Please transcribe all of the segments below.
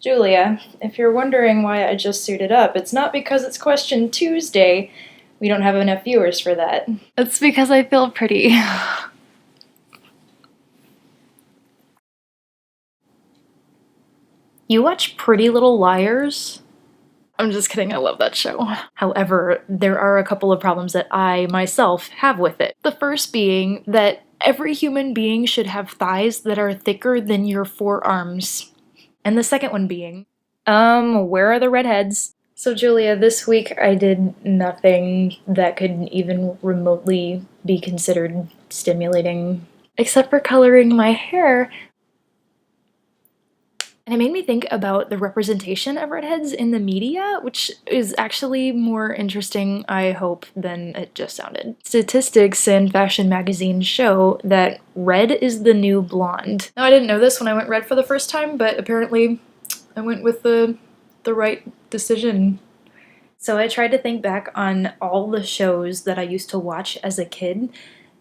Julia, if you're wondering why I just suited up, it's not because it's Question Tuesday. We don't have enough viewers for that. It's because I feel pretty. You watch Pretty Little Liars? I'm just kidding, I love that show. However, there are a couple of problems that I, myself, have with it. The first being that every human being should have thighs that are thicker than your forearms. And the second one being, where are the redheads? So, Julia, this week I did nothing that could even remotely be considered stimulating, except for coloring my hair. And it made me think about the representation of redheads in the media, which is actually more interesting, I hope, than it just sounded. Statistics in fashion magazines show that red is the new blonde. Now, I didn't know this when I went red for the first time, but apparently I went with the right decision. So I tried to think back on all the shows that I used to watch as a kid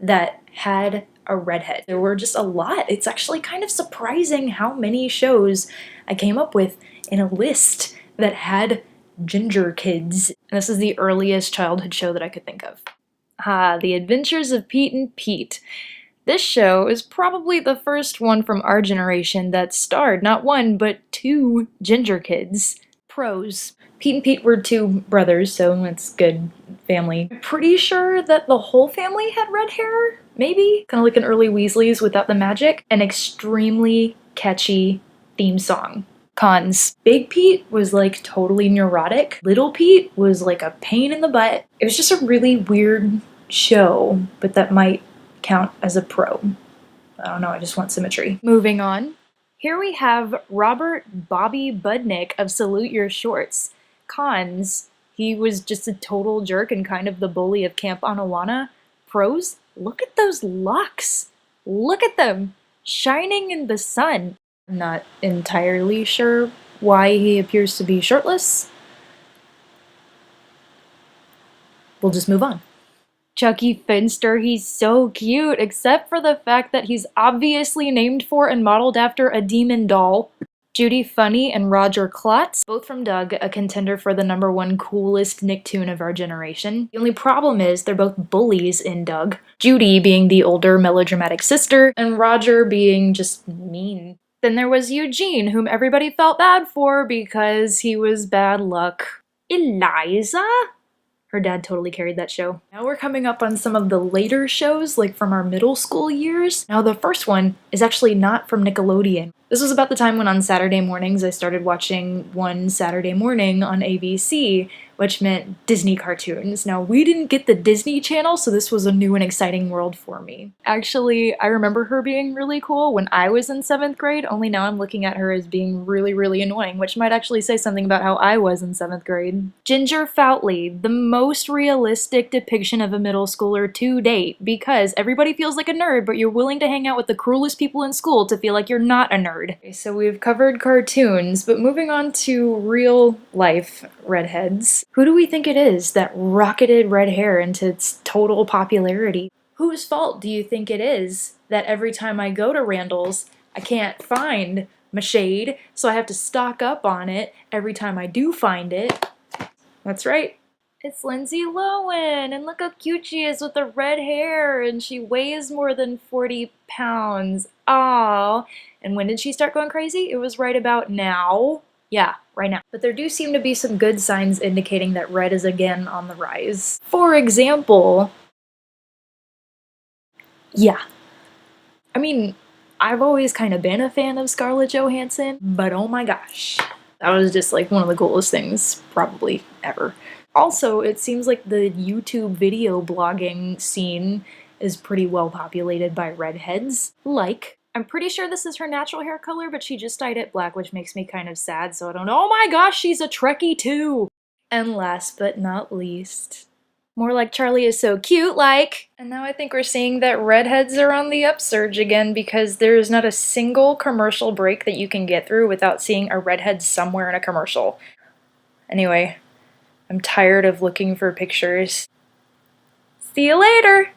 that had a redhead. There were just a lot. It's actually kind of surprising how many shows I came up with in a list that had ginger kids. And this is the earliest childhood show that I could think of. The Adventures of Pete and Pete. This show is probably the first one from our generation that starred not one, but two ginger kids. Pros. Pete and Pete were two brothers, so it's good family. I'm pretty sure that the whole family had red hair, maybe? Kind of like an early Weasleys without the magic. An extremely catchy theme song. Cons. Big Pete was like totally neurotic. Little Pete was like a pain in the butt. It was just a really weird show, but that might count as a pro. I don't know, I just want symmetry. Moving on. Here we have Robert Bobby Budnick of Salute Your Shorts. Cons. He was just a total jerk and kind of the bully of Camp Anawana. Pros. Look at those locks. Look at them. Shining in the sun. I'm not entirely sure why he appears to be shirtless. We'll just move on. Chucky Finster, he's so cute, except for the fact that he's obviously named for and modeled after a demon doll. Judy Funny and Roger Klotz, both from Doug, a contender for the #1 coolest Nicktoon of our generation. The only problem is they're both bullies in Doug, Judy being the older melodramatic sister, and Roger being just mean. Then there was Eugene, whom everybody felt bad for because he was bad luck. Eliza? Her dad totally carried that show. Now we're coming up on some of the later shows, like from our middle school years. Now the first one is actually not from Nickelodeon. This was about the time when on Saturday mornings I started watching One Saturday Morning on ABC, which meant Disney cartoons. Now we didn't get the Disney Channel, so this was a new and exciting world for me. Actually, I remember her being really cool when I was in 7th grade, only now I'm looking at her as being really, really annoying, which might actually say something about how I was in 7th grade. Ginger Foutley, the most realistic depiction of a middle schooler to date, because everybody feels like a nerd, but you're willing to hang out with the cruelest people in school to feel like you're not a nerd. Okay, so we've covered cartoons, but moving on to real life redheads. Who do we think it is that rocketed red hair into its total popularity? Whose fault do you think it is that every time I go to Randall's, I can't find my shade, so I have to stock up on it every time I do find it? That's right. It's Lindsay Lohan, and look how cute she is with the red hair, and she weighs more than 40 pounds. Aww. And when did she start going crazy? It was right about now. Yeah, right now. But there do seem to be some good signs indicating that red is again on the rise. For example, yeah. I mean, I've always kind of been a fan of Scarlett Johansson, but oh my gosh. That was just like one of the coolest things probably ever. Also, it seems like the YouTube video blogging scene is pretty well populated by redheads. Like, I'm pretty sure this is her natural hair color, but she just dyed it black, which makes me kind of sad, so I don't know. Oh my gosh, she's a Trekkie too! And last but not least, more like Charlie is so cute, like. And now I think we're seeing that redheads are on the upsurge again because there's not a single commercial break that you can get through without seeing a redhead somewhere in a commercial. Anyway, I'm tired of looking for pictures. See you later!